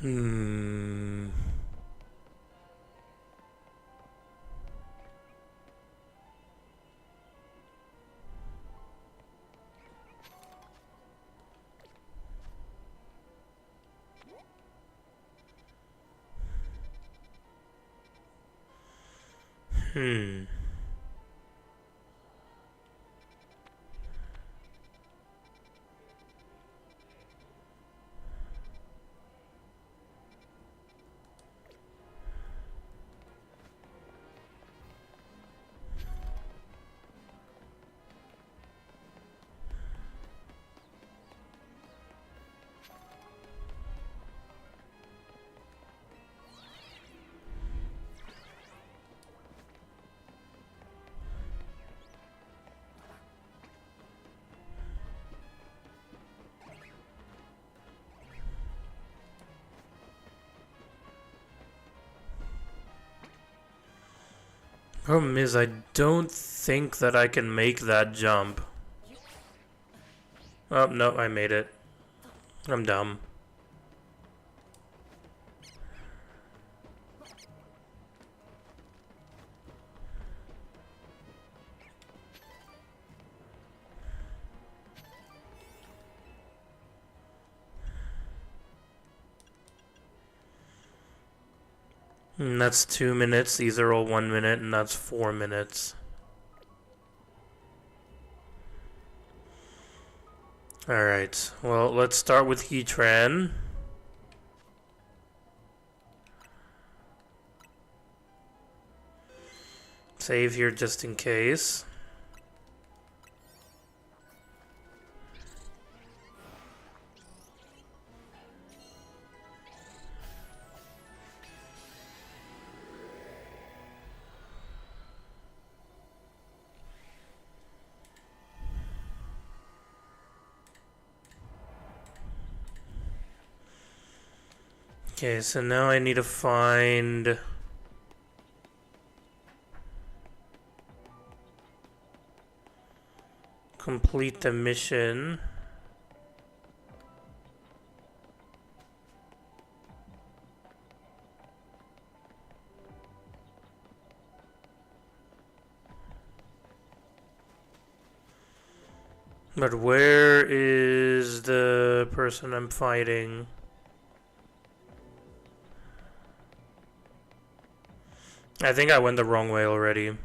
Hmm. Hmm. Problem is, I don't think that I can make that jump. Oh, no, I made it. I'm dumb. And that's 2 minutes. These are all 1 minute, and that's 4 minutes. Alright, well, let's start with Heatran. Save here just in case. Okay, so now I need to find... complete the mission. But where is the person I'm fighting? I think I went the wrong way already.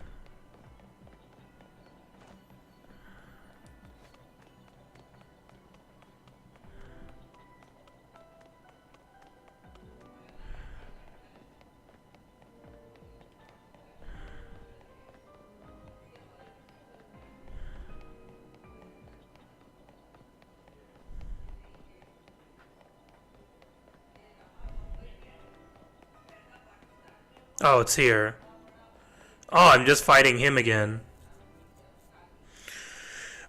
Oh, it's here. Oh, I'm just fighting him again.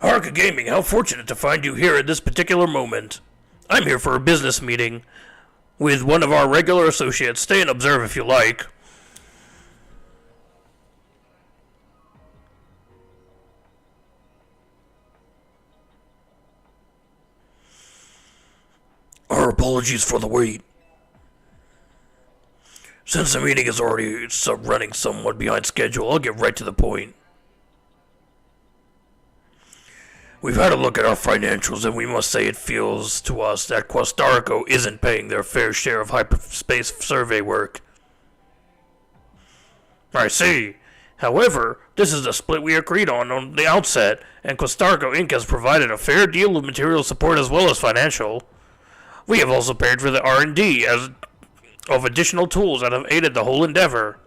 Arca Gaming, how fortunate to find you here at this particular moment. I'm here for a business meeting with one of our regular associates. Stay and observe if you like. Our apologies for the wait. Since the meeting is already running somewhat behind schedule, I'll get right to the point. We've had a look at our financials, and we must say it feels to us that Quastarco isn't paying their fair share of hyperspace survey work. I see. However, this is a split we agreed on the outset, and Quastarco Inc. has provided a fair deal of material support as well as financial. We have also paid for the R&D of additional tools that have aided the whole endeavor.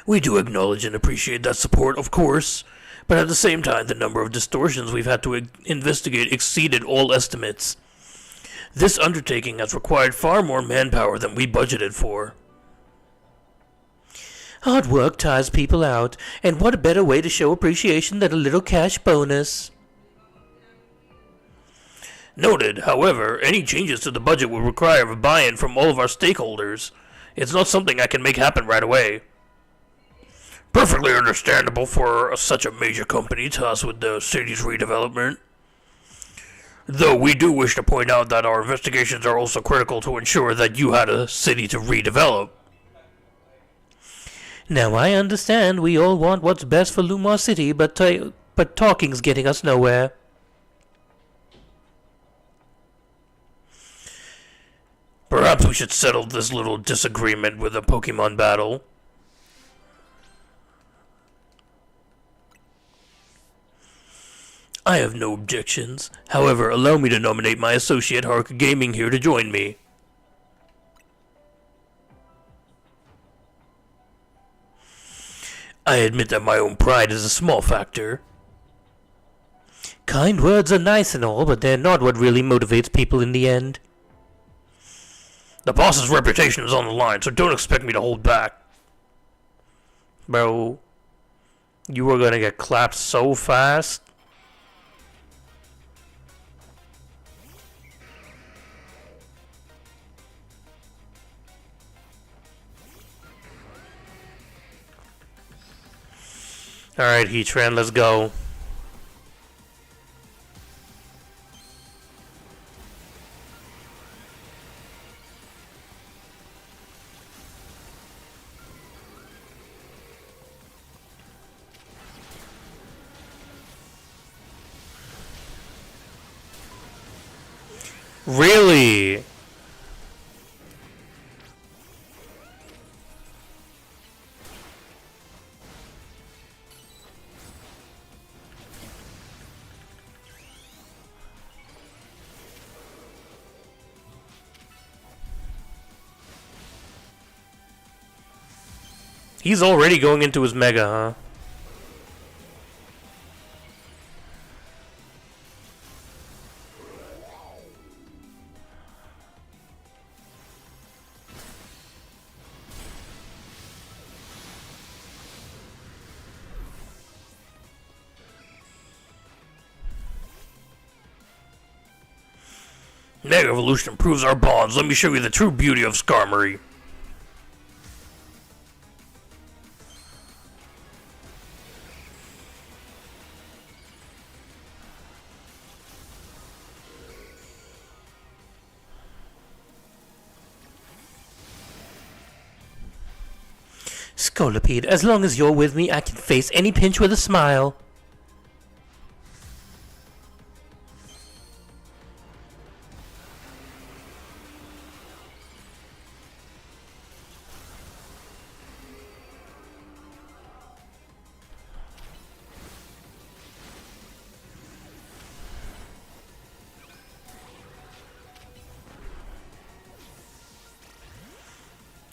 We do acknowledge and appreciate that support, of course, but at the same time, the number of distortions we've had to investigate exceeded all estimates. This undertaking has required far more manpower than we budgeted for. Hard work tires people out, and what a better way to show appreciation than a little cash bonus. Noted, however, any changes to the budget will require a buy-in from all of our stakeholders. It's not something I can make happen right away. Perfectly understandable for such a major company tasked with the city's redevelopment. Though we do wish to point out that our investigations are also critical to ensure that you had a city to redevelop. Now I understand we all want what's best for Lumar City, but talking's getting us nowhere. Perhaps we should settle this little disagreement with a Pokemon battle. I have no objections. However, allow me to nominate my associate Hark Gaming here to join me. I admit that my own pride is a small factor. Kind words are nice and all, but they're not what really motivates people in the end. The boss's reputation is on the line, so don't expect me to hold back. Bro, you are gonna get clapped so fast. Alright, Heatran, let's go. Really? He's already going into his Mega, huh? Mega Evolution improves our bonds. Let me show you the true beauty of Skarmory. Scolipede, as long as you're with me, I can face any pinch with a smile.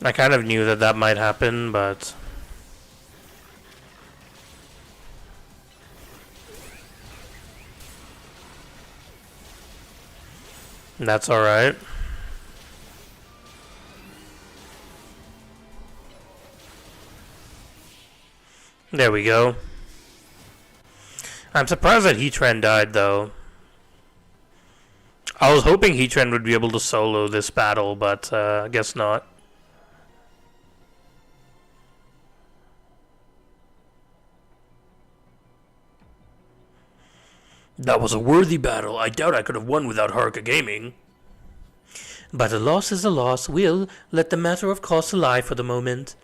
I kind of knew that that might happen, but... that's alright. There we go. I'm surprised that Heatran died, though. I was hoping Heatran would be able to solo this battle, but I guess not. That was a worthy battle. I doubt I could have won without Haruka Gaming. But a loss is a loss. We'll let the matter of cost lie for the moment.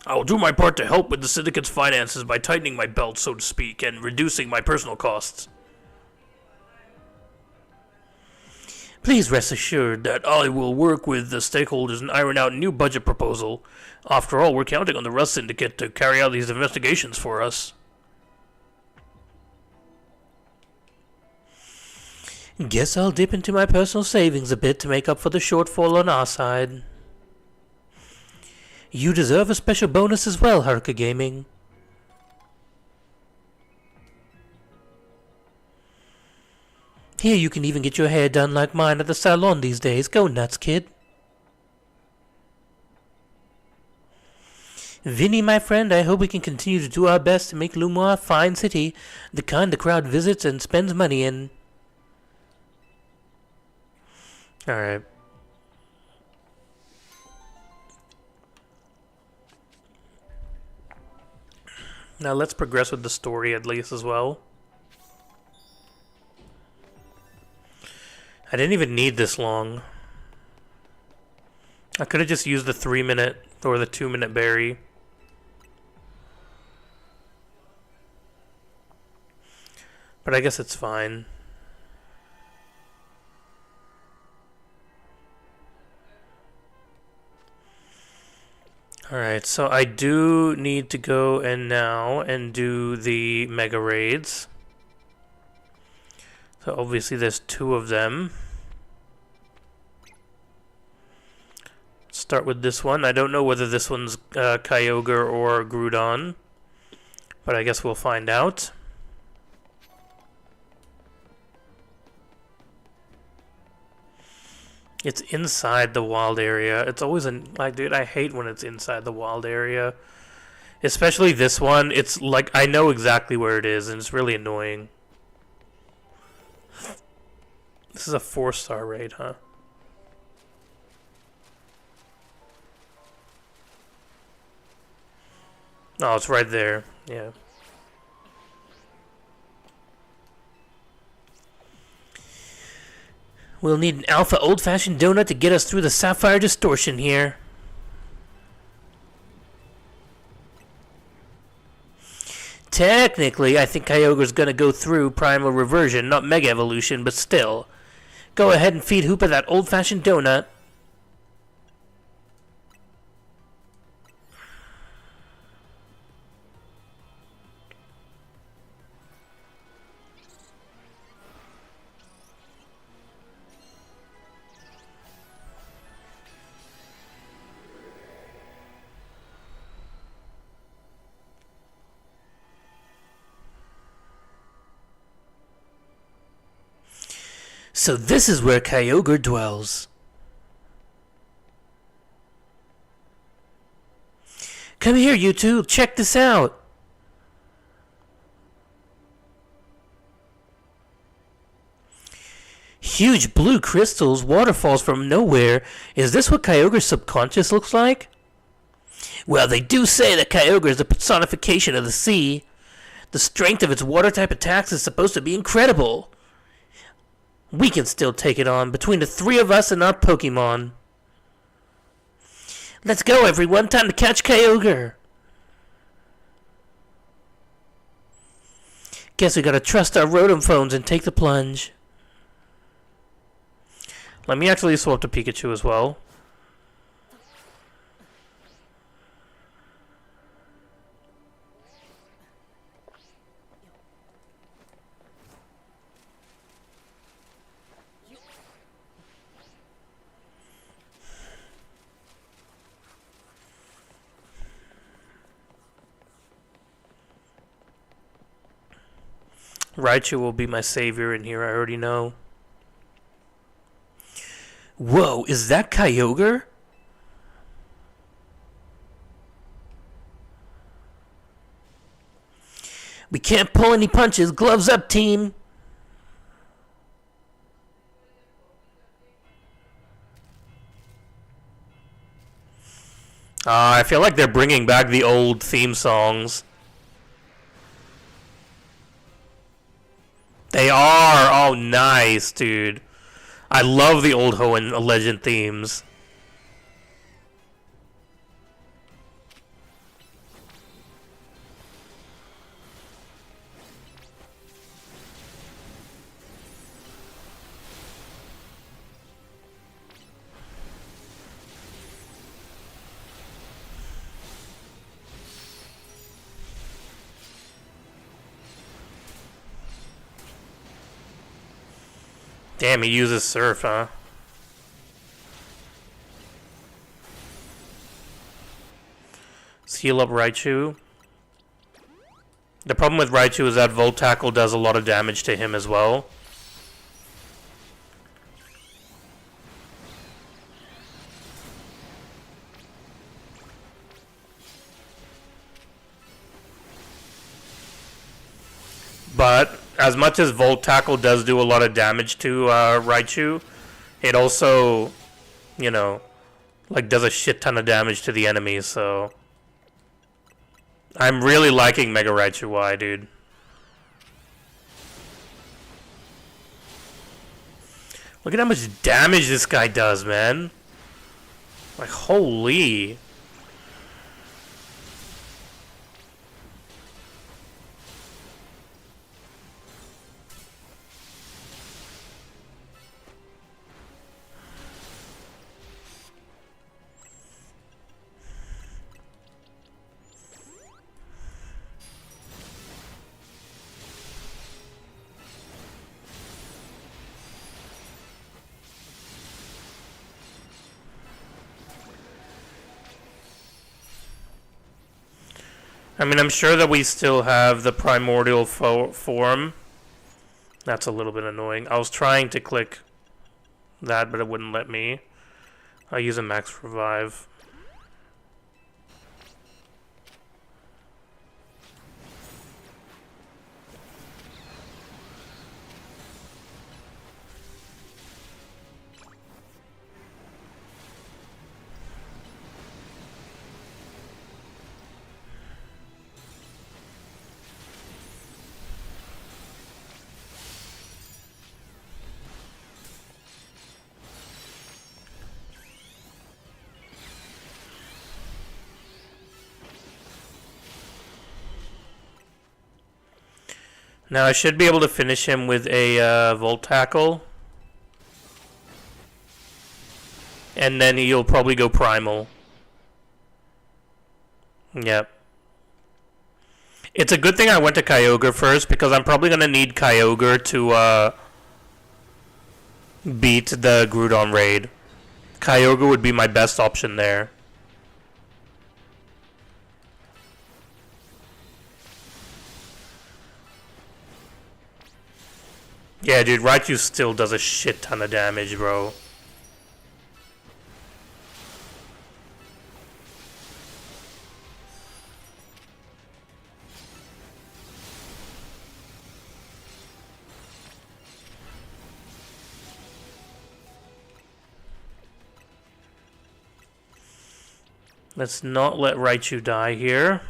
I will do my part to help with the syndicate's finances by tightening my belt, so to speak, and reducing my personal costs. Please rest assured that I will work with the stakeholders and iron out a new budget proposal. After all, we're counting on the Rust Syndicate to carry out these investigations for us. Guess I'll dip into my personal savings a bit to make up for the shortfall on our side. You deserve a special bonus as well, Haruka Gaming. Here you can even get your hair done like mine at the salon these days. Go nuts, kid. Vinny, my friend, I hope we can continue to do our best to make Lumar a fine city, the kind the crowd visits and spends money in. Alright. Now let's progress with the story at least as well. I didn't even need this long. I could have just used the 3-minute or the 2-minute berry. But I guess it's fine. Alright, so I do need to go and now and do the mega raids. So obviously there's 2 of them. Start with this one. I don't know whether this one's Kyogre or Groudon, but I guess we'll find out. It's inside the wild area. It's always like, dude, I hate when it's inside the wild area. Especially this one. It's like, I know exactly where it is, and it's really annoying. This is a 4-star raid, huh? Oh, it's right there. Yeah. We'll need an alpha old-fashioned donut to get us through the sapphire distortion here. Technically, I think Kyogre's gonna go through primal reversion, not mega evolution, but still. Go ahead and feed Hoopa that old-fashioned donut. So this is where Kyogre dwells. Come here, you two. Check this out. Huge blue crystals, waterfalls from nowhere. Is this what Kyogre's subconscious looks like? Well, they do say that Kyogre is the personification of the sea. The strength of its water-type attacks is supposed to be incredible. We can still take it on between the 3 of us and our Pokemon. Let's go, everyone. Time to catch Kyogre. Guess we gotta trust our Rotom phones and take the plunge. Let me actually swap to Pikachu as well. Raichu will be my savior in here, I already know. Whoa, is that Kyogre? We can't pull any punches. Gloves up, team. I feel like they're bringing back the old theme songs. They are. Oh, nice, dude. I love the old Hoenn Legend themes. Damn, he uses Surf, huh? Let's heal up Raichu. The problem with Raichu is that Volt Tackle does a lot of damage to him as well. But as much as Volt Tackle does do a lot of damage to Raichu, it also, you know, like does a shit ton of damage to the enemies, so I'm really liking Mega Raichu Y, dude. Look at how much damage this guy does, man. Like, holy. I mean, I'm sure that we still have the primordial form. That's a little bit annoying. I was trying to click that, but it wouldn't let me. I'll use a max revive. Now I should be able to finish him with a Volt Tackle. And then he'll probably go Primal. Yep. It's a good thing I went to Kyogre first, because I'm probably going to need Kyogre to beat the Groudon raid. Kyogre would be my best option there. Yeah, dude, Raichu still does a shit ton of damage, bro. Let's not let Raichu die here.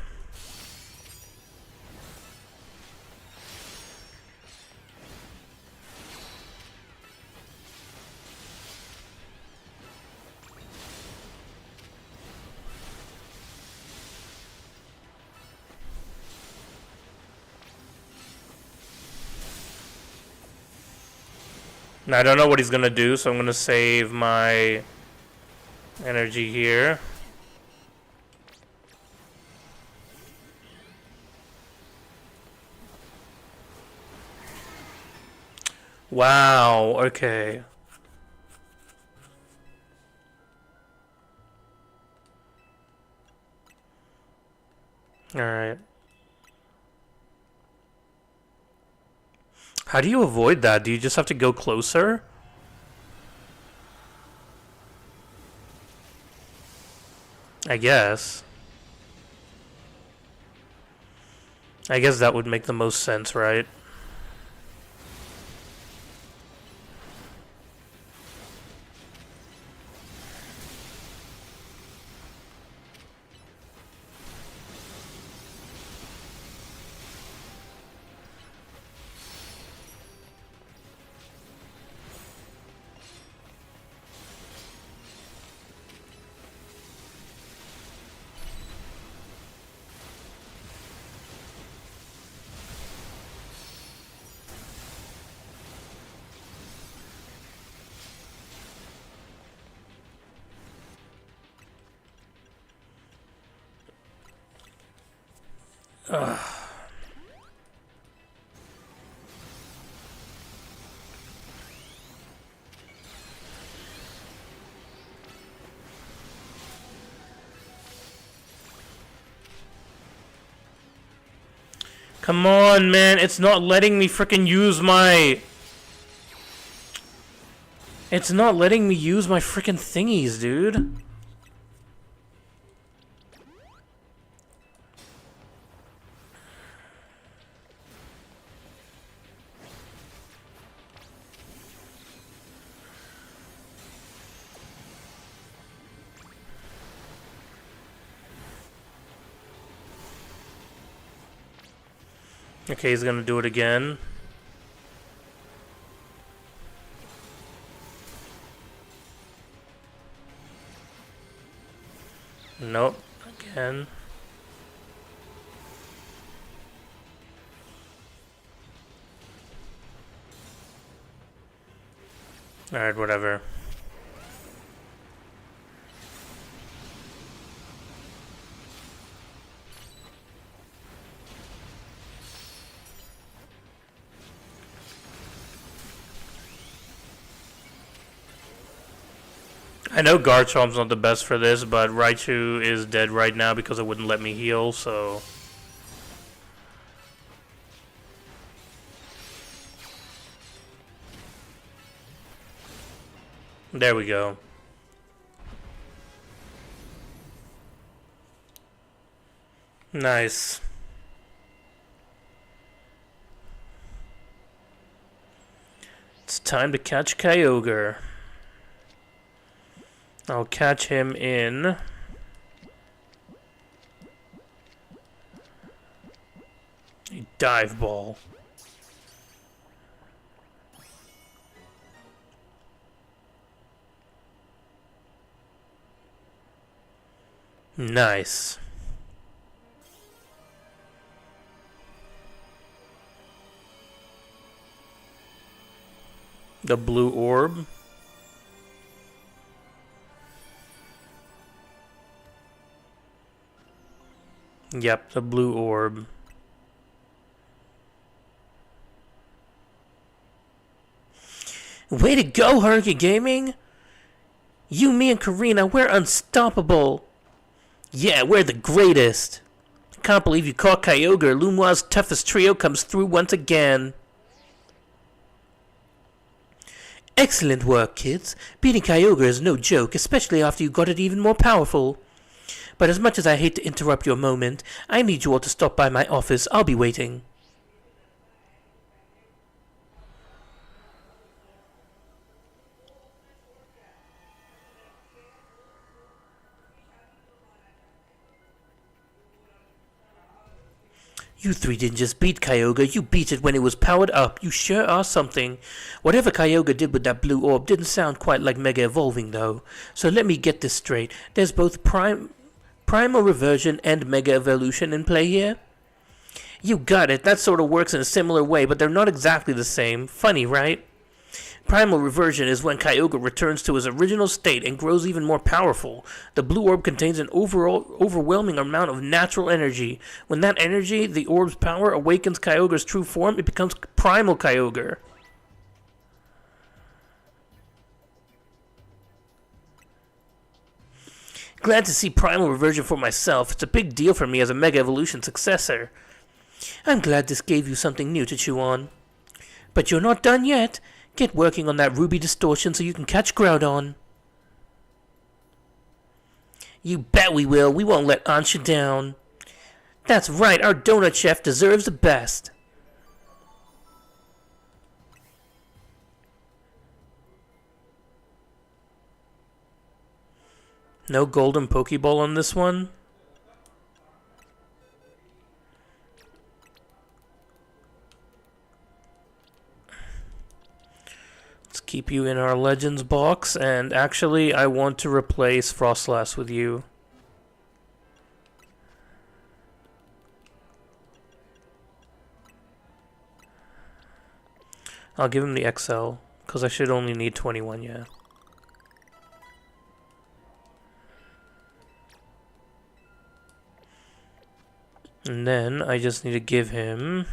Now, I don't know what he's gonna do, so I'm gonna save my energy here. Wow, okay. Alright. How do you avoid that? Do you just have to go closer? I guess. I guess that would make the most sense, right? Ugh. Come on, man. It's not letting me frickin' use my... It's not letting me use my frickin' thingies, dude. Okay, he's gonna do it again. Nope. Again. Alright, whatever. I know Garchomp's not the best for this, but Raichu is dead right now because it wouldn't let me heal, so... There we go. Nice. It's time to catch Kyogre. I'll catch him in... a dive ball. Nice. The blue orb. Yep, the blue orb. Way to go, Haruka Gaming! You, me, and Karina, we're unstoppable! Yeah, we're the greatest! I can't believe you caught Kyogre. Lumwa's toughest trio comes through once again. Excellent work, kids. Beating Kyogre is no joke, especially after you got it even more powerful. But as much as I hate to interrupt your moment, I need you all to stop by my office. I'll be waiting. You three didn't just beat Kyogre, you beat it when it was powered up. You sure are something. Whatever Kyogre did with that blue orb didn't sound quite like Mega Evolving, though. So let me get this straight. There's both Primal Reversion and Mega Evolution in play here? You got it. That sort of works in a similar way, but they're not exactly the same. Funny, right? Primal Reversion is when Kyogre returns to his original state and grows even more powerful. The blue orb contains an overwhelming amount of natural energy. When that energy, the orb's power, awakens Kyogre's true form, it becomes Primal Kyogre. Glad to see Primal Reversion for myself. It's a big deal for me as a Mega Evolution successor. I'm glad this gave you something new to chew on. But you're not done yet. Get working on that Ruby Distortion so you can catch Groudon. You bet we will. We won't let Ansha down. That's right, our donut chef deserves the best. No golden Pokeball on this one? Let's keep you in our Legends box, and actually I want to replace Frostlass with you. I'll give him the XL, because I should only need 21, yeah. And then I just need to give him...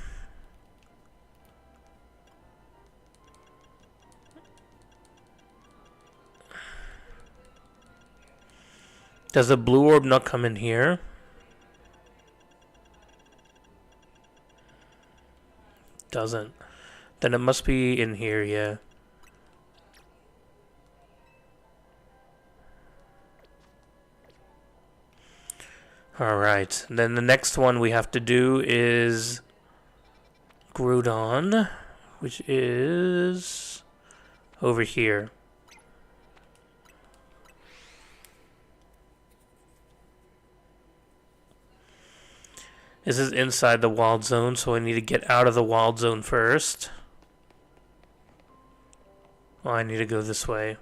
Does the blue orb not come in here? Doesn't. Then it must be in here, yeah. Alright, then the next one we have to do is Groudon, which is over here. This is inside the wild zone, so I need to get out of the wild zone first. Oh, I need to go this way.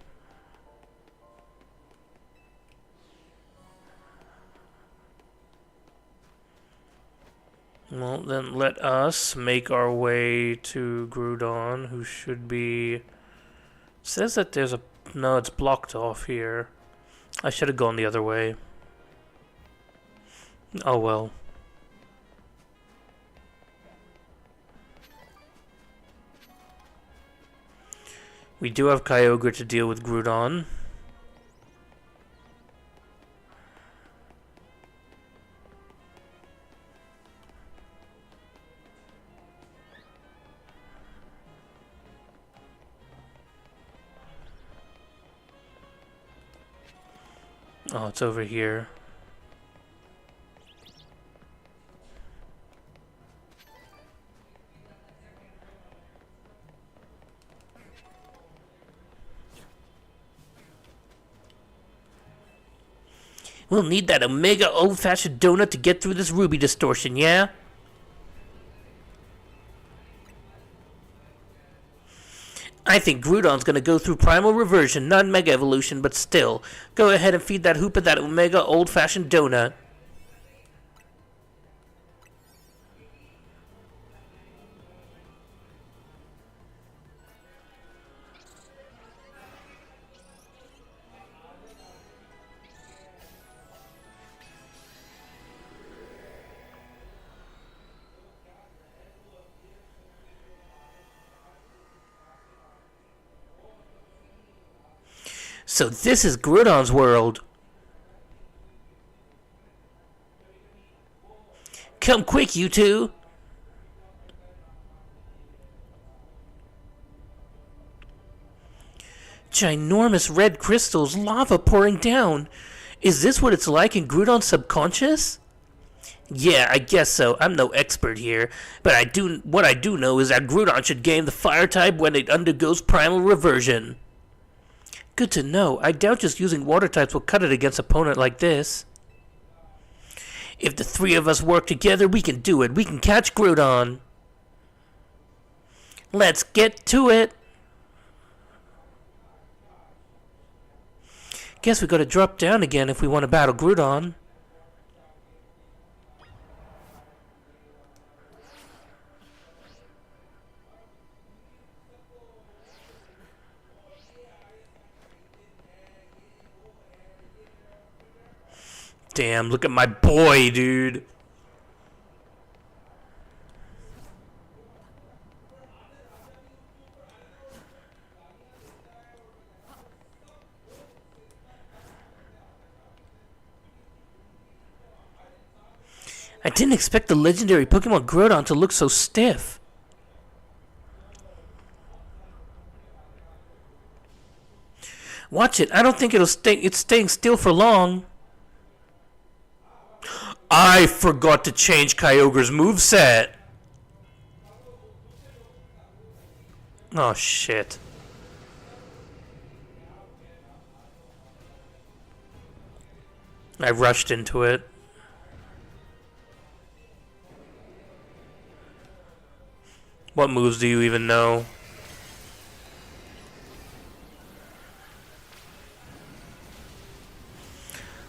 Well, then let us make our way to Groudon, who should be... It says that there's a... No, it's blocked off here. I should have gone the other way. Oh well. We do have Kyogre to deal with Groudon. Oh, it's over here. We'll need that Omega old-fashioned donut to get through this Ruby distortion, yeah? I think Groudon's gonna go through Primal Reversion, not Mega Evolution, but still. Go ahead and feed that Hoopa that Omega old-fashioned donut. So this is Groudon's world. Come quick, you two. Ginormous red crystals, lava pouring down. Is this what it's like in Groudon's subconscious? Yeah, I guess so. I'm no expert here, but what I do know is that Groudon should gain the fire type when it undergoes primal reversion. Good to know. I doubt just using water types will cut it against an opponent like this. If the three of us work together, we can do it. We can catch Groudon. Let's get to it. Guess we gotta drop down again if we want to battle Groudon. Damn, look at my boy, dude. I didn't expect the legendary Pokemon Groudon to look so stiff. Watch it. I don't think it's staying still for long. I forgot to change Kyogre's moveset. Oh, shit. I rushed into it. What moves do you even know?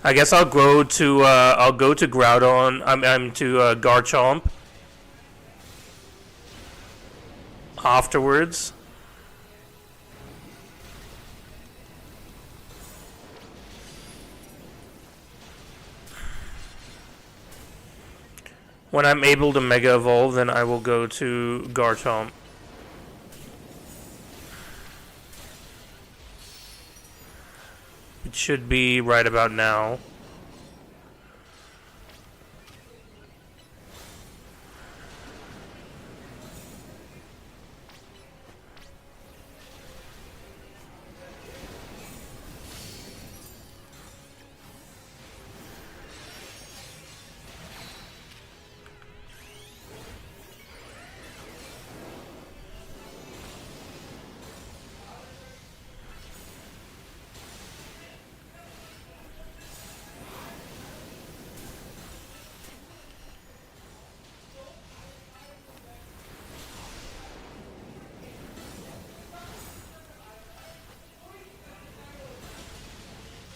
I guess I'll go to Groudon. I'm to Garchomp afterwards. When I'm able to Mega Evolve, then I will go to Garchomp. It should be right about now.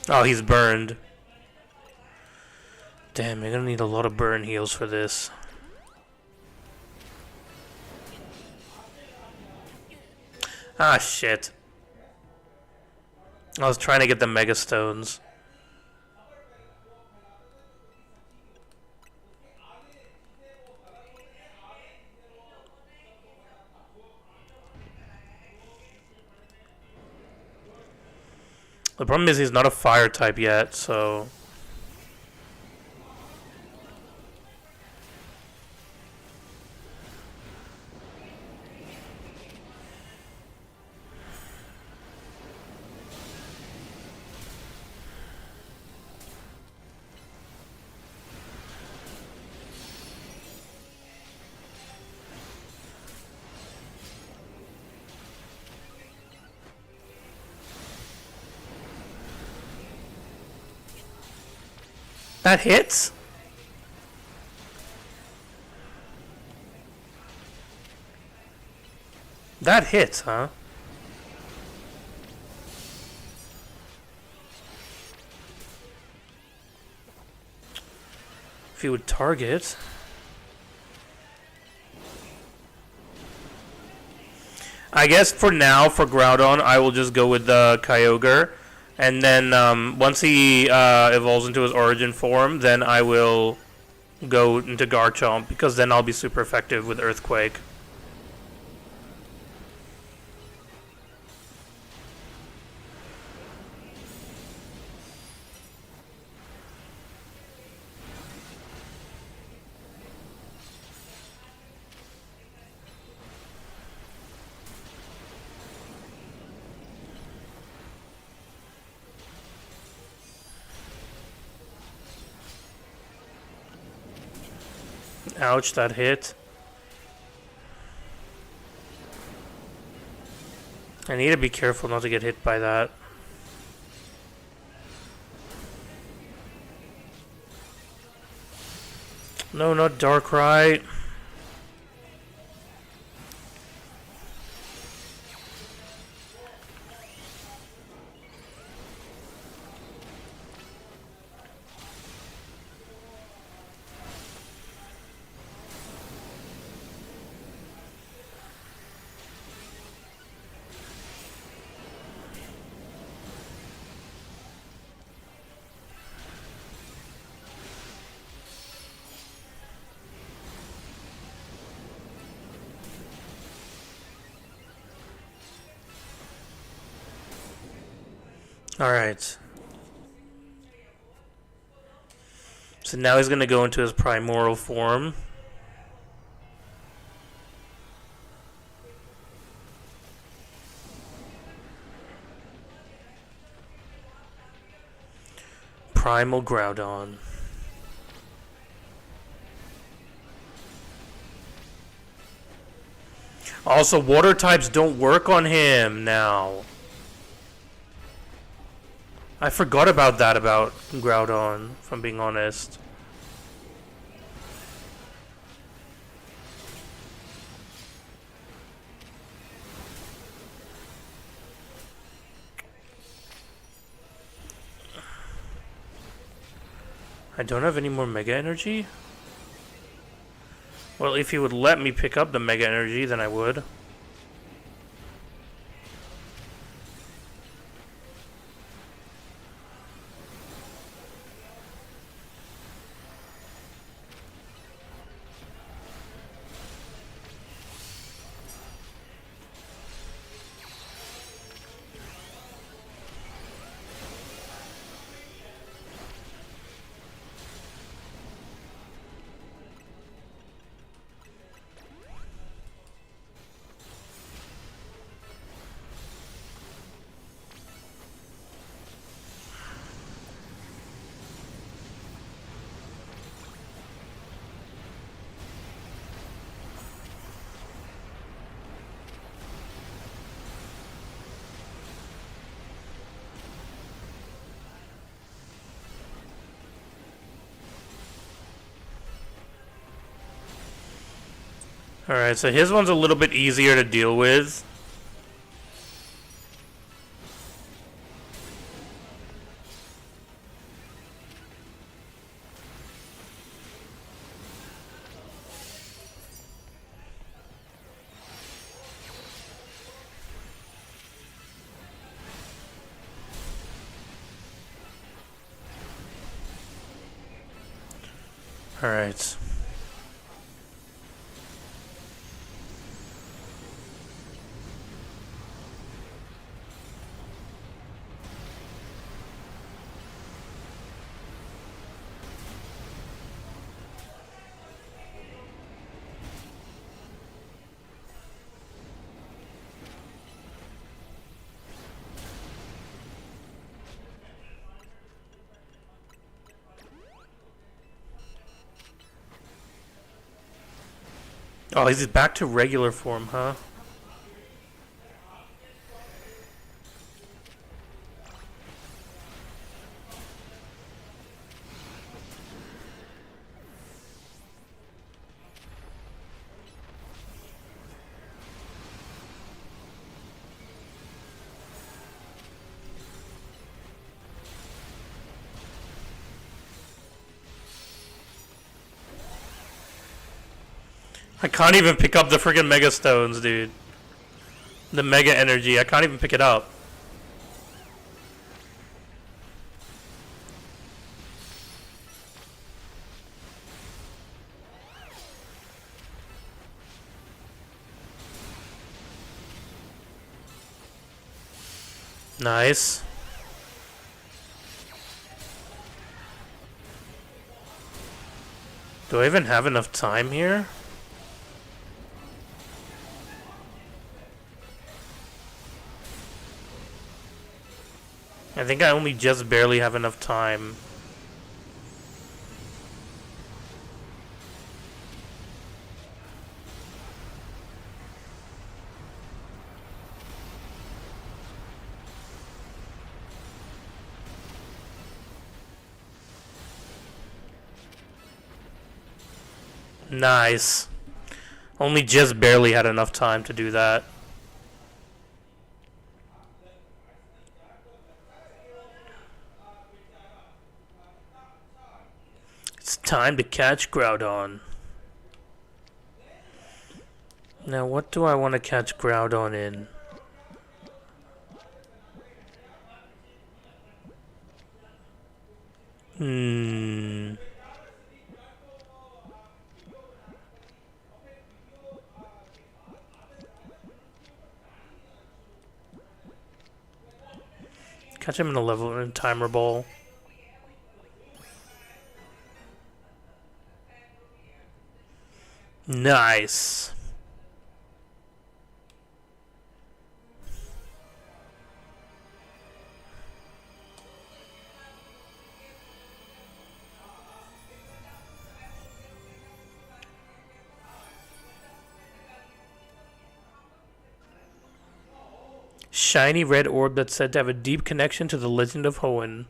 Oh, he's burned. Damn, you're gonna need a lot of burn heals for this. Ah, shit. I was trying to get the Mega Stones. The problem is he's not a fire type yet, so... That hits? That hits, huh? If he would target... I guess for now, for Groudon, I will just go with the Kyogre. And then once he evolves into his origin form, then I will go into Garchomp, because then I'll be super effective with Earthquake. Ouch, that hit. I need to be careful not to get hit by that. No, not Darkrai. Alright. So now he's going to go into his Primordial form. Primal Groudon. Also, water types don't work on him now. I forgot about that about Groudon, if I'm being honest. I don't have any more Mega Energy? Well, if he would let me pick up the Mega Energy, then I would. Alright, so his one's a little bit easier to deal with. Alright. Oh, he's back to regular form, huh? I can't even pick up the friggin' Mega Stones, dude. The Mega Energy, I can't even pick it up. Nice. Do I even have enough time here? I think I only just barely have enough time. Nice. Only just barely had enough time to do that. It's time to catch Groudon. Now, what do I want to catch Groudon in? Catch him in a level in timer ball. Nice. Shiny red orb that's said to have a deep connection to the legend of Hoenn.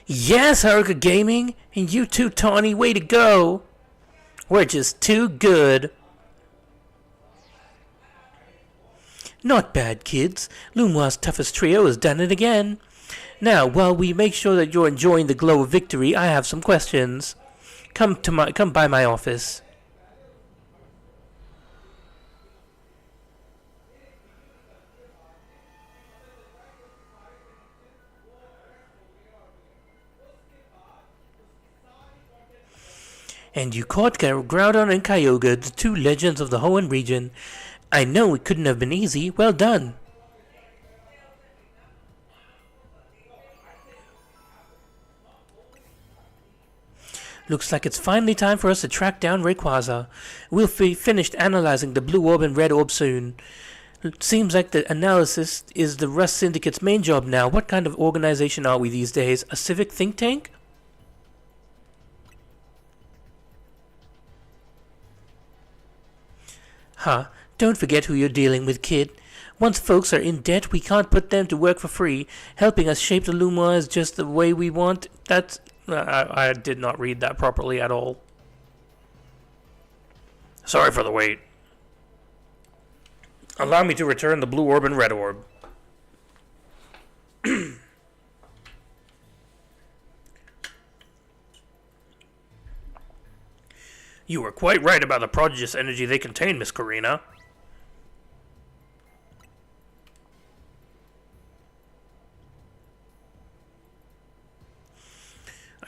Yes, Haruka Gaming! And you too, Tawny, way to go! We're just too good. Not bad, kids. Lumoir's toughest trio has done it again. Now, while we make sure that you're enjoying the glow of victory, I have some questions. Come by my office. And you caught Groudon and Kyogre, the two legends of the Hoenn region. I know it couldn't have been easy. Well done. Looks like it's finally time for us to track down Rayquaza. We'll be finished analyzing the blue orb and red orb soon. It seems like the analysis is the Rust Syndicate's main job now. What kind of organization are we these days? A civic think tank? Huh, don't forget who you're dealing with, kid. Once folks are in debt, we can't put them to work for free. Helping us shape the Lumois is just the way we want. That's... I did not read that properly at all. Sorry for the wait. Allow me to return the blue orb and red orb. You were quite right about the prodigious energy they contain, Miss Karina.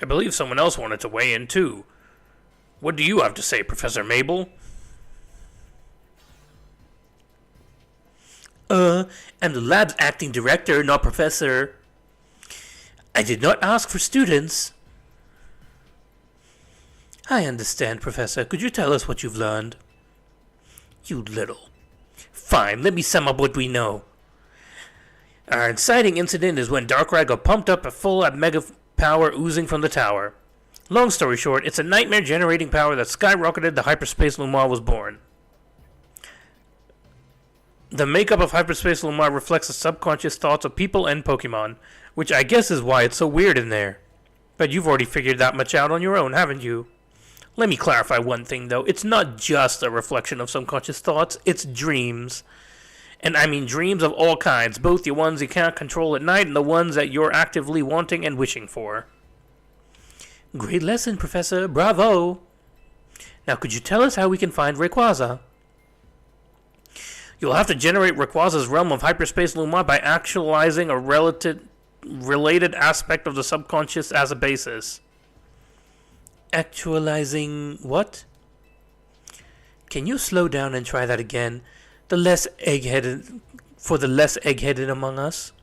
I believe someone else wanted to weigh in too. What do you have to say, Professor Mabel? I'm the lab's acting director, not professor. I did not ask for students. I understand, Professor. Could you tell us what you've learned? You little. Fine, let me sum up what we know. Our inciting incident is when Darkrai got pumped up at full at mega power oozing from the tower. Long story short, it's a nightmare generating power that skyrocketed the Hyperspace Lumar was born. The makeup of Hyperspace Lumar reflects the subconscious thoughts of people and Pokemon, which I guess is why it's so weird in there. But you've already figured that much out on your own, haven't you? Let me clarify one thing though, it's not just a reflection of subconscious thoughts, it's dreams. And I mean dreams of all kinds, both the ones you can't control at night and the ones that you're actively wanting and wishing for. Great lesson, Professor, bravo! Now could you tell us how we can find Rayquaza? You'll have to generate Rayquaza's realm of Hyperspace Lumar by actualizing a related aspect of the subconscious as a basis. Actualizing what? Can you slow down and try that again? The less egg-headed among us.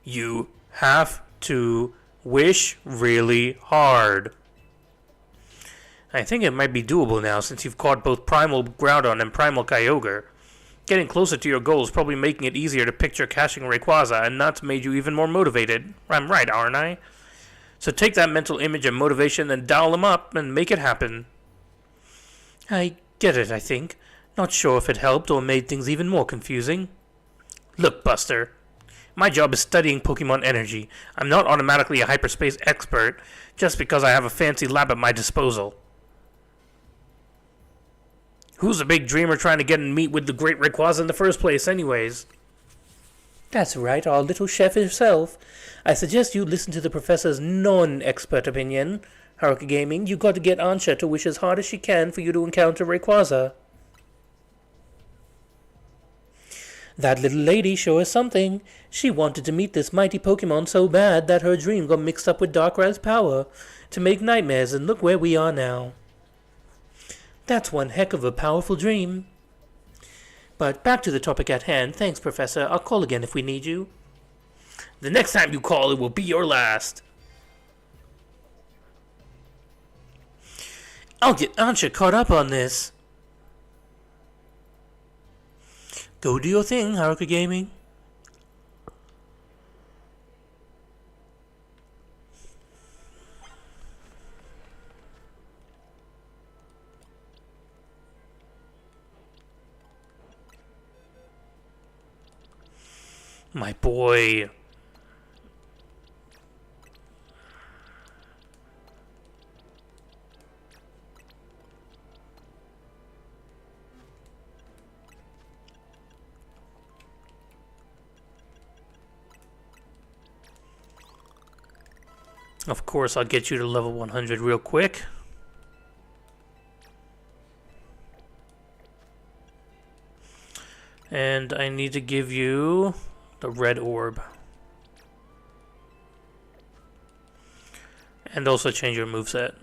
You have to wish really hard. I think it might be doable now since you've caught both Primal Groudon and Primal Kyogre. Getting closer to your goal is probably making it easier to picture catching Rayquaza, and that's made you even more motivated. I'm right, aren't I? So take that mental image and motivation and dial them up and make it happen. I get it, I think. Not sure if it helped or made things even more confusing. Look, Buster. My job is studying Pokemon energy. I'm not automatically a hyperspace expert just because I have a fancy lab at my disposal. Who's the big dreamer trying to get and meet with the great Rayquaza in the first place anyways? That's right, our little chef herself. I suggest you listen to the professor's non-expert opinion. Haruka Gaming, you got to get Ansha to wish as hard as she can for you to encounter Rayquaza. That little lady sure is something. She wanted to meet this mighty Pokemon so bad that her dream got mixed up with Darkrai's power to make nightmares, and look where we are now. That's one heck of a powerful dream. But back to the topic at hand. Thanks, Professor. I'll call again if we need you. The next time you call, it will be your last. I'll get Ansha caught up on this. Go do your thing, Haruka Gaming. My boy. Of course, I'll get you to level 100 real quick. And I need to give you the red orb. And also change your moveset.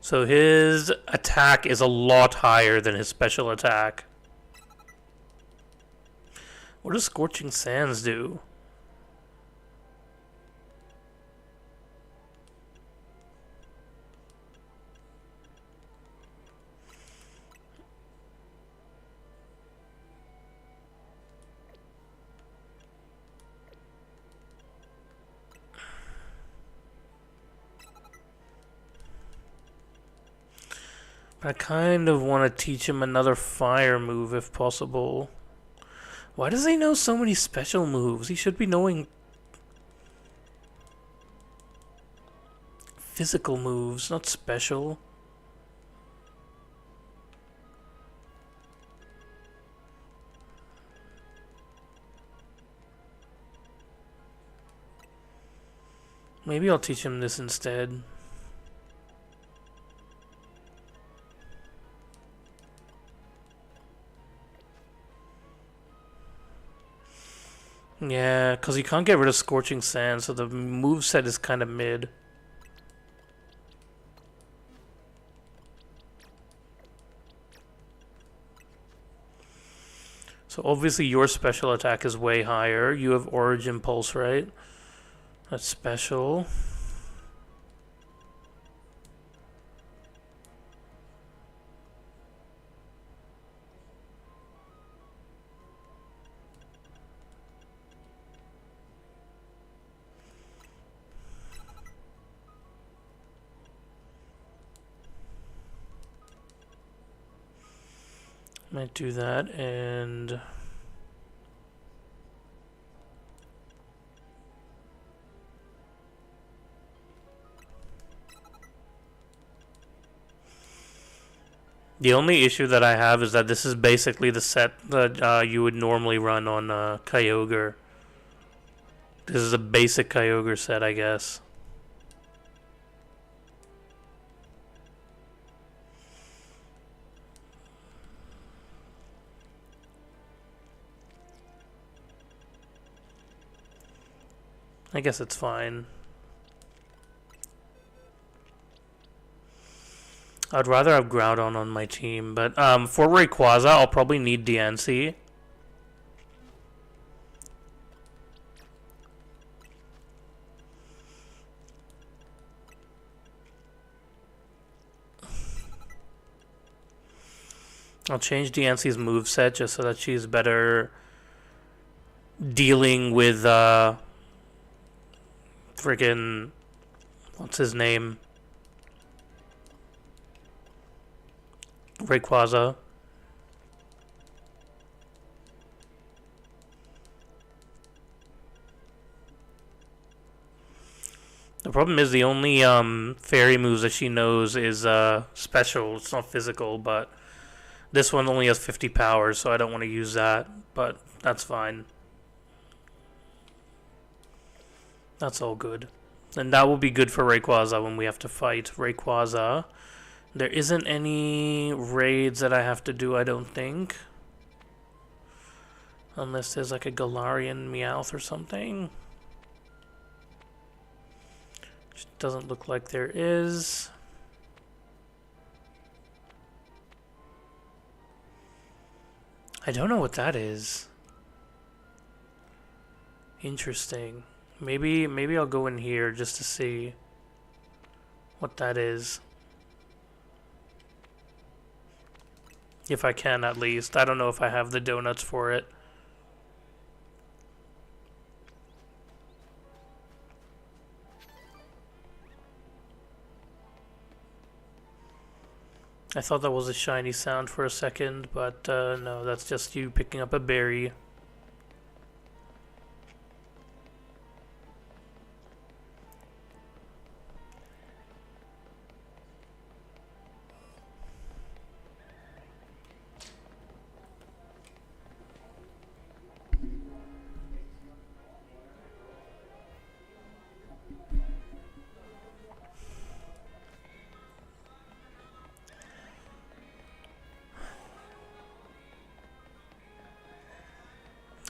So his attack is a lot higher than his special attack. What does Scorching Sands do? I kind of want to teach him another fire move if possible. Why does he know so many special moves? He should be knowing physical moves, not special. Maybe I'll teach him this instead. Yeah, because you can't get rid of Scorching Sand, so the move set is kind of mid. So obviously your special attack is way higher. You have Origin Pulse, right? That's special. Might do that, and the only issue that I have is that this is basically the set that you would normally run on Kyogre. This is a basic Kyogre set, I guess. I guess it's fine. I'd rather have Groudon on my team, but for Rayquaza, I'll probably need DNC. I'll change DNC's moveset just so that she's better dealing with freaking what's his name? Rayquaza. The problem is the only fairy moves that she knows is special. It's not physical, but this one only has 50 power, so I don't want to use that. But that's fine. That's all good. And that will be good for Rayquaza when we have to fight Rayquaza. There isn't any raids that I have to do, I don't think. Unless there's like a Galarian Meowth or something. Which doesn't look like there is. I don't know what that is. Interesting. Maybe I'll go in here just to see what that is. If I can, at least. I don't know if I have the donuts for it. I thought that was a shiny sound for a second, but no, that's just you picking up a berry.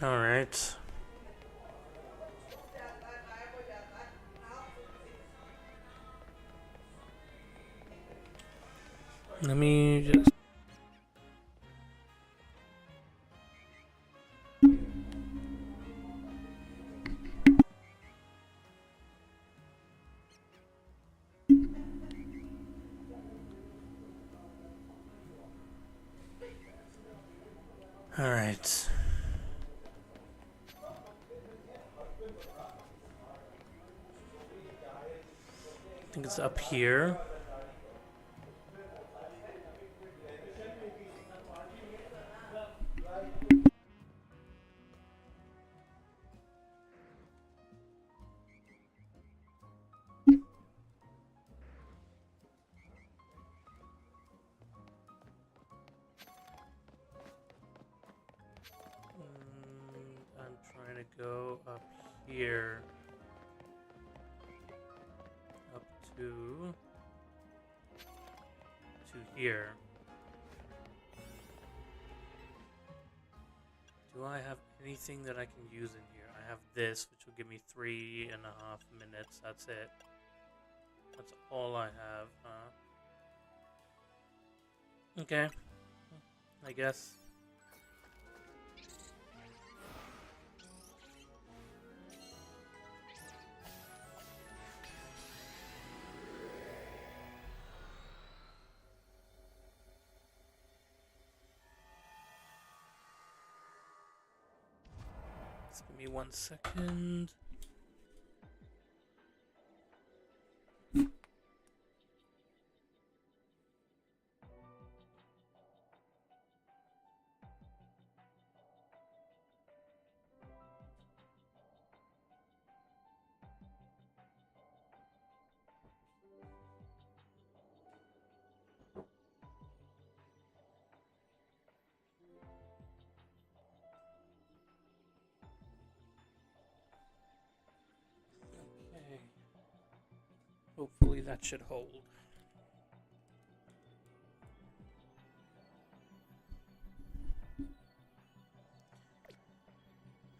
Alright. Let me just... Alright. I think it's up here. I'm trying to go up here. Up to here. Do I have Anything that I can use in here? I have this, which will give me 3.5 minutes. That's it. That's all I have, huh? Okay. I guess. Just give me 1 second. Okay. Hopefully that should hold.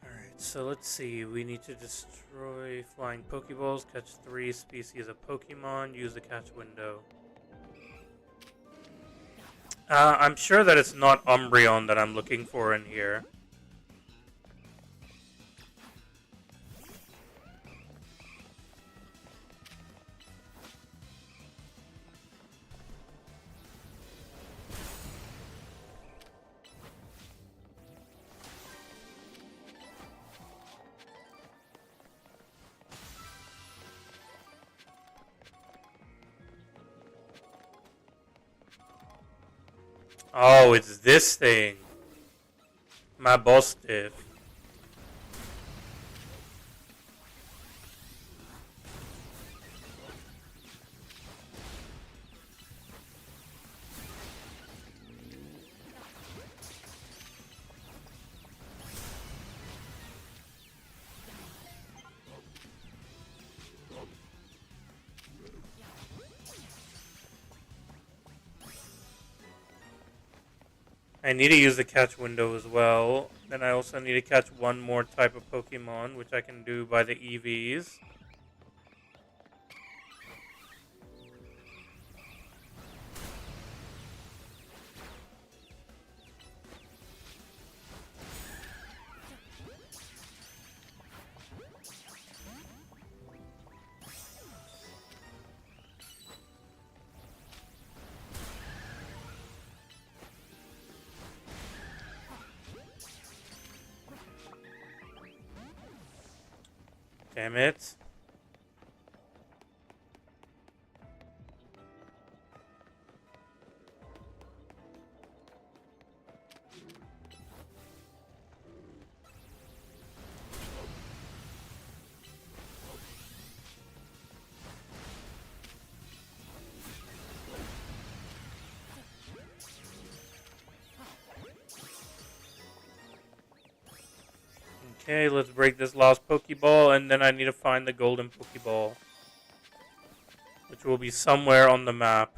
Alright, so let's see. We need to destroy flying Pokeballs, catch 3 species of Pokemon, use the catch window. I'm sure that it's not Umbreon that I'm looking for in here. Oh, it's this thing. My boss stiff. I need to use the catch window as well. And I also need to catch one more type of Pokemon, which I can do by the EVs. Damn it. Okay, let's break this lost Pokeball, and then I need to find the golden Pokeball, which will be somewhere on the map.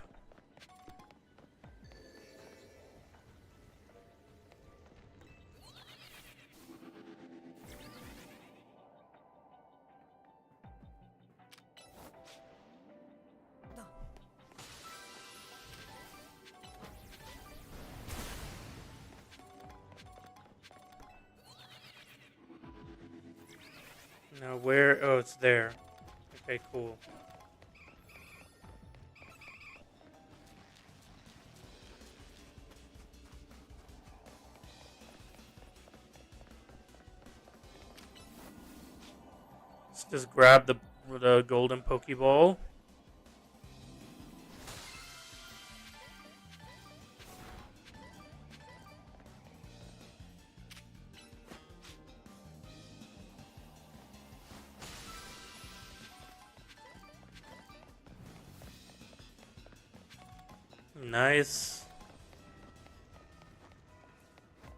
Now where? Oh, it's there. Okay, cool. Let's just grab the golden Pokeball. Nice.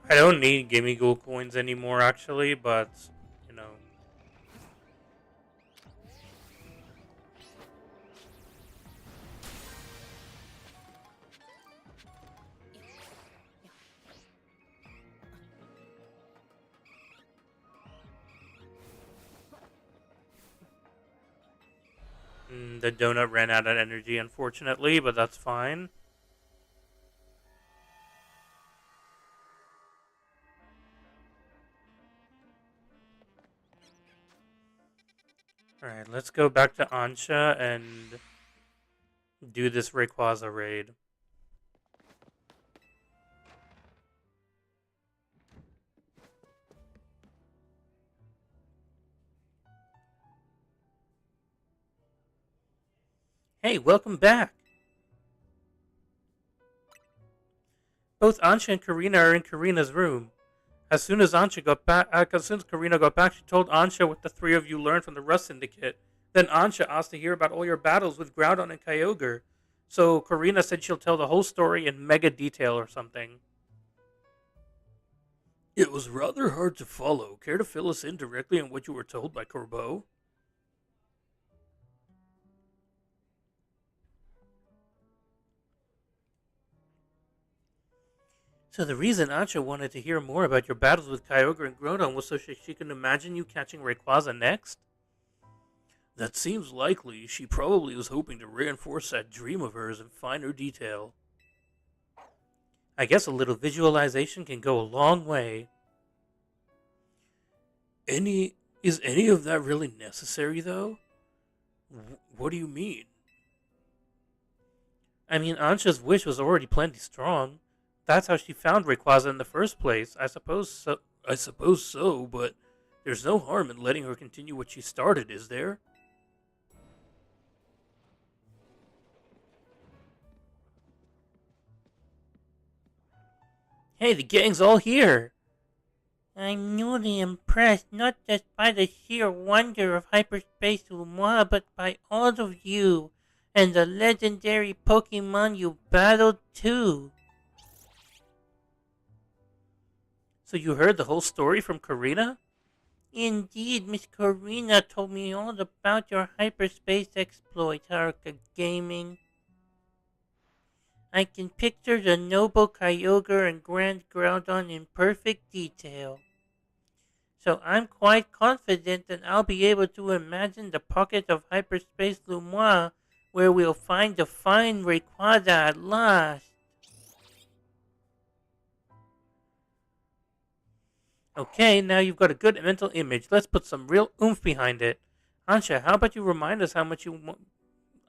I don't need Gimme Ghoul coins anymore, actually, but, you know. The donut ran out of energy, unfortunately, but that's fine. Alright, let's go back to Ansha and do this Rayquaza raid. Hey, welcome back! Both Ansha and Karina are in Karina's room. As soon as Karina got back, she told Ansha what the three of you learned from the Rust Syndicate. Then Ansha asked to hear about all your battles with Groudon and Kyogre. So Karina said she'll tell the whole story in mega detail or something. It was rather hard to follow. Care to fill us in directly on what you were told by Corbeau? So the reason Ansha wanted to hear more about your battles with Kyogre and Groudon was so she can imagine you catching Rayquaza next? That seems likely. She probably was hoping to reinforce that dream of hers in finer detail. I guess a little visualization can go a long way. Is any of that really necessary, though? What do you mean? I mean, Ansha's wish was already plenty strong. That's how she found Rayquaza in the first place. I suppose so, but there's no harm in letting her continue what she started, is there? Hey, the gang's all here! I'm newly impressed, not just by the sheer wonder of Hyperspace Umoa, but by all of you, and the legendary Pokemon you battled too. So you heard the whole story from Karina? Indeed, Miss Karina told me all about your hyperspace exploits, Haruka Gaming. I can picture the noble Kyogre and Grand Groudon in perfect detail. So I'm quite confident that I'll be able to imagine the pocket of Hyperspace Lumois where we'll find the fine Rayquaza at last. Okay, now you've got a good mental image. Let's put some real oomph behind it. Ansha, how about you remind us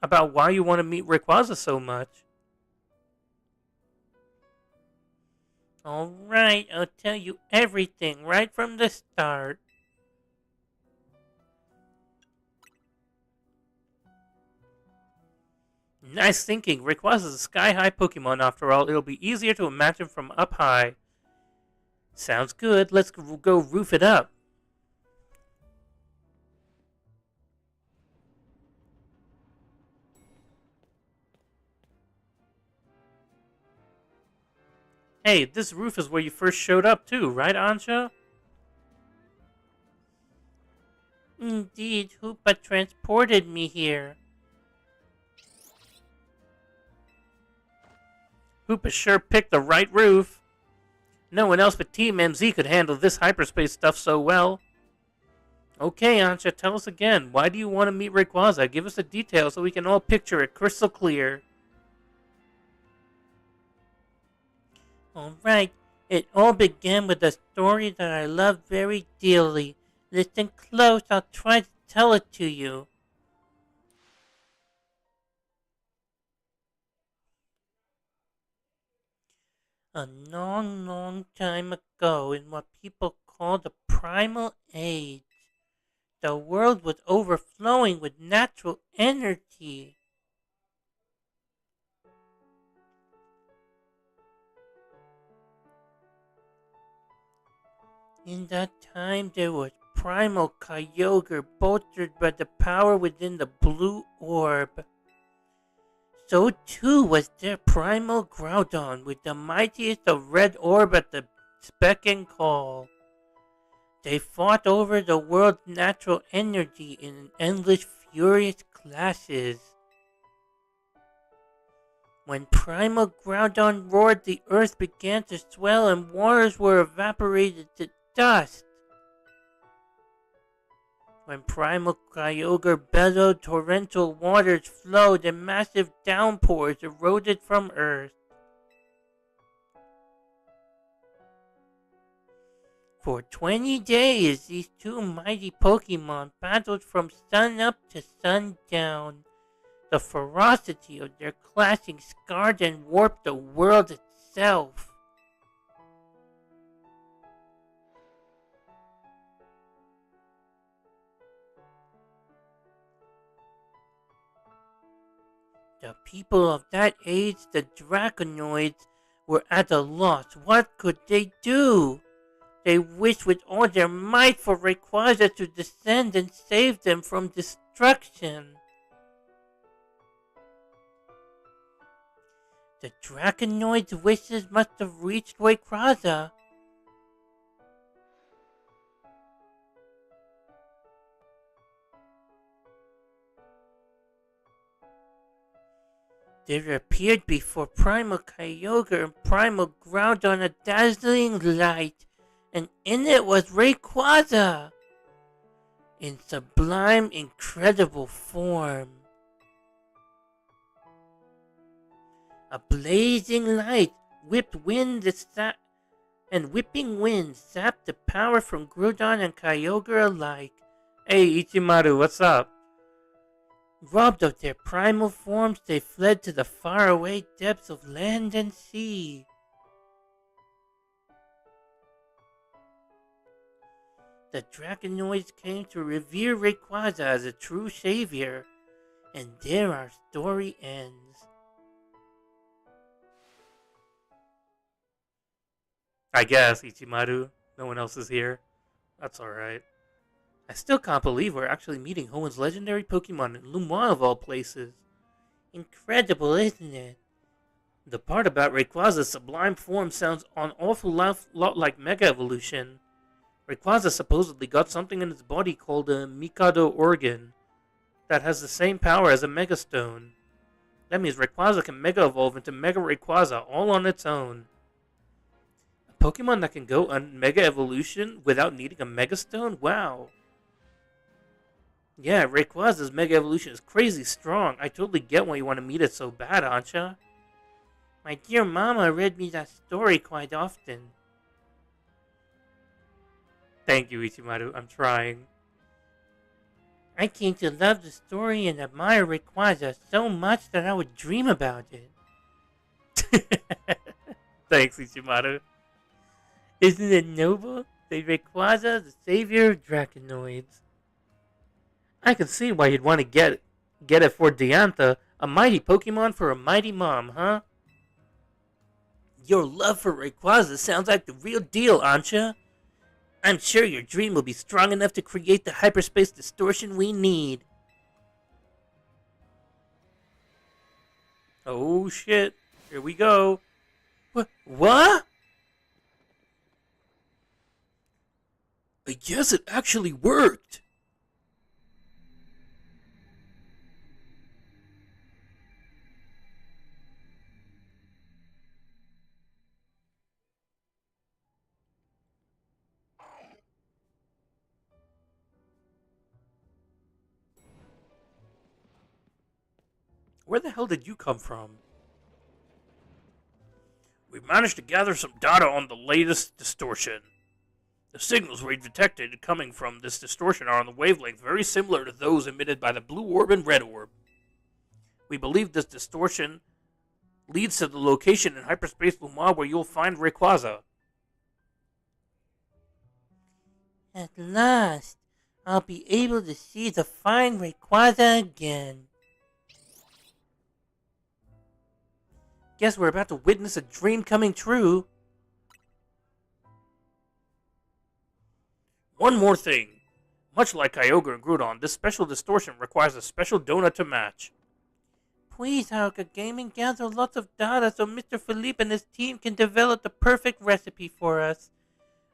about why you want to meet Rayquaza so much? Alright, I'll tell you everything right from the start. Nice thinking. Rayquaza is a sky-high Pokemon after all. It'll be easier to imagine from up high. Sounds good. Let's go roof it up. Hey, this roof is where you first showed up too, right, Ansha? Indeed, Hoopa transported me here. Hoopa sure picked the right roof. No one else but Team MZ could handle this hyperspace stuff so well. Okay, Ansha, tell us again. Why do you want to meet Rayquaza? Give us the details so we can all picture it crystal clear. Alright, it all began with a story that I love very dearly. Listen close, I'll try to tell it to you. A long, long time ago, in what people call the Primal Age, the world was overflowing with natural energy. In that time, there was Primal Kyogre bolstered by the power within the blue orb. So too was their Primal Groudon with the mightiest of red orb at the beck and call. They fought over the world's natural energy in endless furious clashes. When Primal Groudon roared, the earth began to swell and waters were evaporated to dust. When primal Kyogre bellowed, torrential waters flowed and massive downpours eroded from Earth. For 20 days, these two mighty Pokemon battled from sun up to sundown. The ferocity of their clashing scarred and warped the world itself. The people of that age, the Draconoids, were at a loss. What could they do? They wished with all their might for Rayquaza to descend and save them from destruction. The Draconoid's wishes must have reached Rayquaza. There appeared before Primal Kyogre and Primal Groudon a dazzling light, and in it was Rayquaza in sublime, incredible form. A blazing light whipping wind sapped the power from Groudon and Kyogre alike. Hey Ichimaru, what's up? Robbed of their primal forms, they fled to the faraway depths of land and sea. The Draconoids came to revere Rayquaza as a true savior, and there our story ends. I guess, Ichimaru. No one else is here. That's alright. I still can't believe we're actually meeting Hoenn's legendary Pokemon in Lumois of all places. Incredible, isn't it? The part about Rayquaza's sublime form sounds an awful lot like Mega Evolution. Rayquaza supposedly got something in its body called a Mikado organ that has the same power as a Mega Stone. That means Rayquaza can Mega Evolve into Mega Rayquaza all on its own. A Pokemon that can go on Mega Evolution without needing a Mega Stone? Wow. Yeah, Rayquaza's Mega Evolution is crazy strong. I totally get why you want to meet it so bad, Ancha. My dear Mama read me that story quite often. Thank you, Ichimaru. I'm trying. I came to love the story and admire Rayquaza so much that I would dream about it. Thanks, Ichimaru. Isn't it noble that Rayquaza, the savior of Draconoids? I can see why you'd want to get it for Diantha, a mighty Pokemon for a mighty mom, huh? Your love for Rayquaza sounds like the real deal, Ancha. I'm sure your dream will be strong enough to create the hyperspace distortion we need. Oh shit. Here we go. What? I guess it actually worked. Where the hell did you come from? We managed to gather some data on the latest distortion. The signals we detected coming from this distortion are on the wavelength very similar to those emitted by the blue orb and red orb. We believe this distortion leads to the location in hyperspace Lumois where you'll find Rayquaza. At last, I'll be able to see the fine Rayquaza again. Guess we're about to witness a dream coming true. One more thing. Much like Kyogre and Groudon, this special distortion requires a special donut to match. Please, Haruka Gaming, gather lots of data so Mr. Philippe and his team can develop the perfect recipe for us.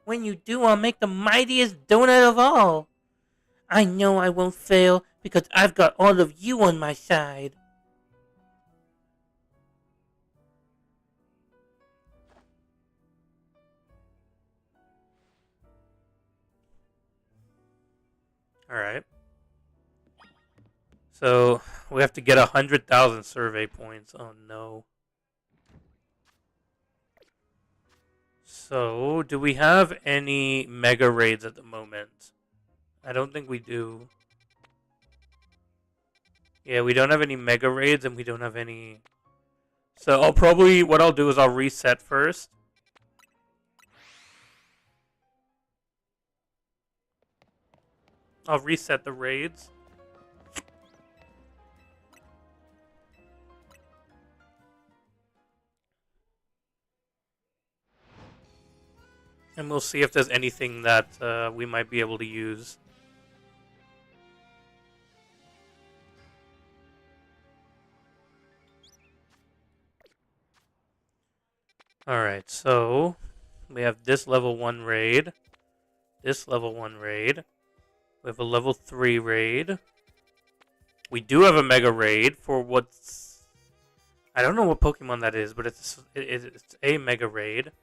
When you do, I'll make the mightiest donut of all. I know I won't fail because I've got all of you on my side. Alright. So, we have to get 100,000 survey points. Oh no. So, do we have any mega raids at the moment? I don't think we do. Yeah, we don't have any mega raids and we don't have any... So, what I'll do is I'll reset first. I'll reset the raids. And we'll see if there's anything that we might be able to use. Alright, so we have this level 1 raid. This level 1 raid. We have a level 3 raid. We do have a mega raid for what's... I don't know what Pokemon that is, but it's a mega raid.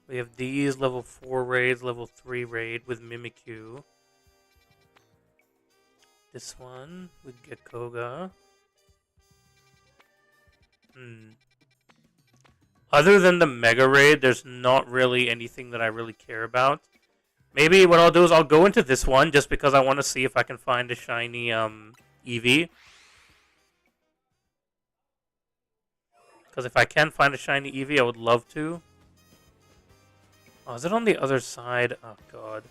We have these level 4 raids, level 3 raid with Mimikyu. This one with Gekkoga. Other than the Mega Raid, there's not really anything that I really care about. Maybe what I'll do is I'll go into this one just because I want to see if I can find a shiny Eevee. Because if I can find a shiny Eevee, I would love to. Oh, is it on the other side? Oh, God.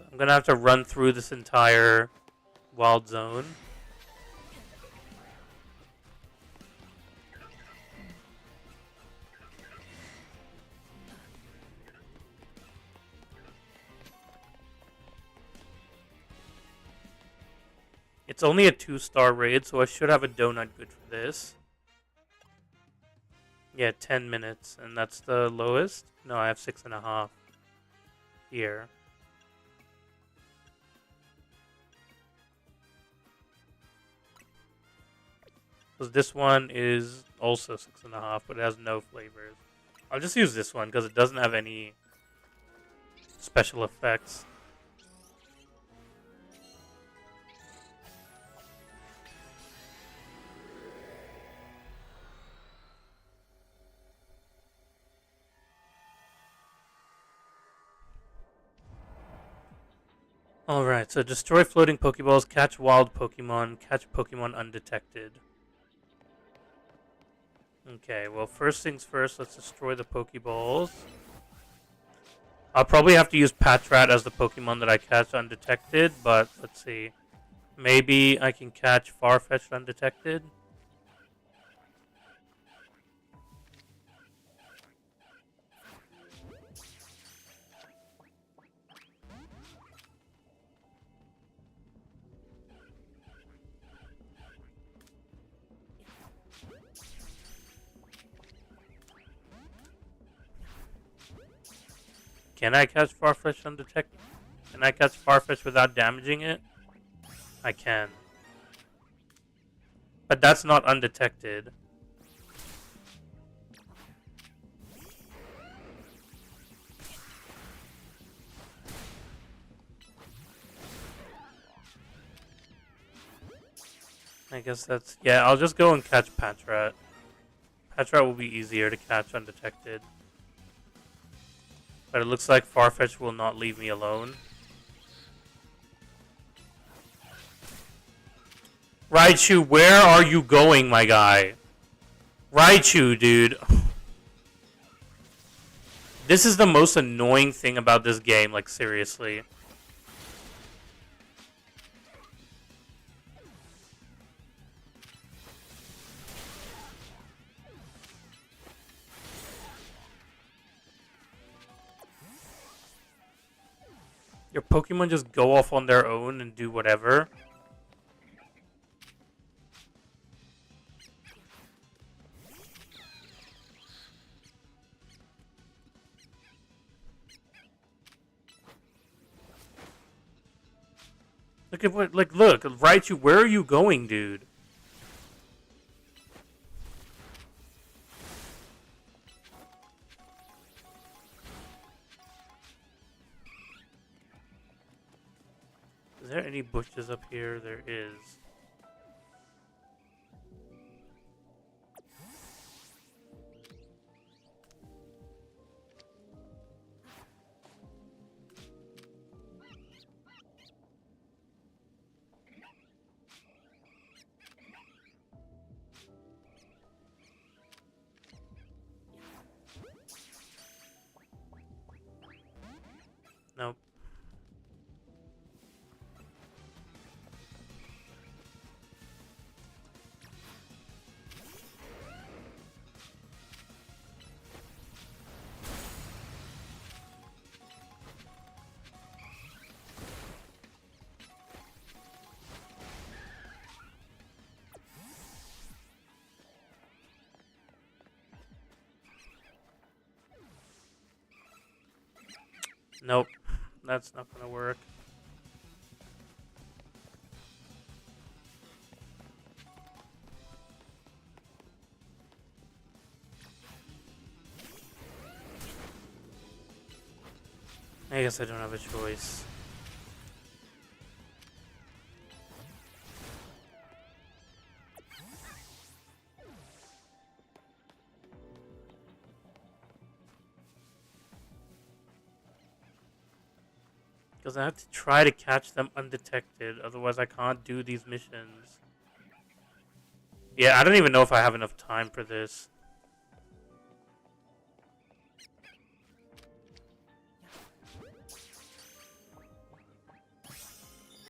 I'm going to have to run through this entire wild zone. It's only a 2-star raid, so I should have a donut good for this. Yeah, 10 minutes, and that's the lowest? No, I have 6.5 here. Because this one is also 6.5, but it has no flavors. I'll just use this one because it doesn't have any special effects. Alright, so destroy floating Pokeballs, catch wild Pokemon, catch Pokemon undetected. Okay, well, first things first, let's destroy the Pokeballs. I'll probably have to use Patrat as the Pokemon that I catch undetected, but let's see. Maybe I can catch Farfetch'd undetected. Can I catch Farfetch'd undetected? Can I catch Farfetch'd without damaging it? I can. But that's not undetected. I guess that's... Yeah, I'll just go and catch Patrat. Patrat will be easier to catch undetected. But it looks like Farfetch'd will not leave me alone. Raichu, where are you going, my guy? Raichu, dude. This is the most annoying thing about this game, like, seriously. Your Pokemon just go off on their own and do whatever. Look at what, like, look, Raichu, where are you going, dude? there any bushes up here? There is. Nope. Nope. That's not gonna work. I guess I don't have a choice. Because I have to try to catch them undetected, otherwise I can't do these missions. Yeah, I don't even know if I have enough time for this.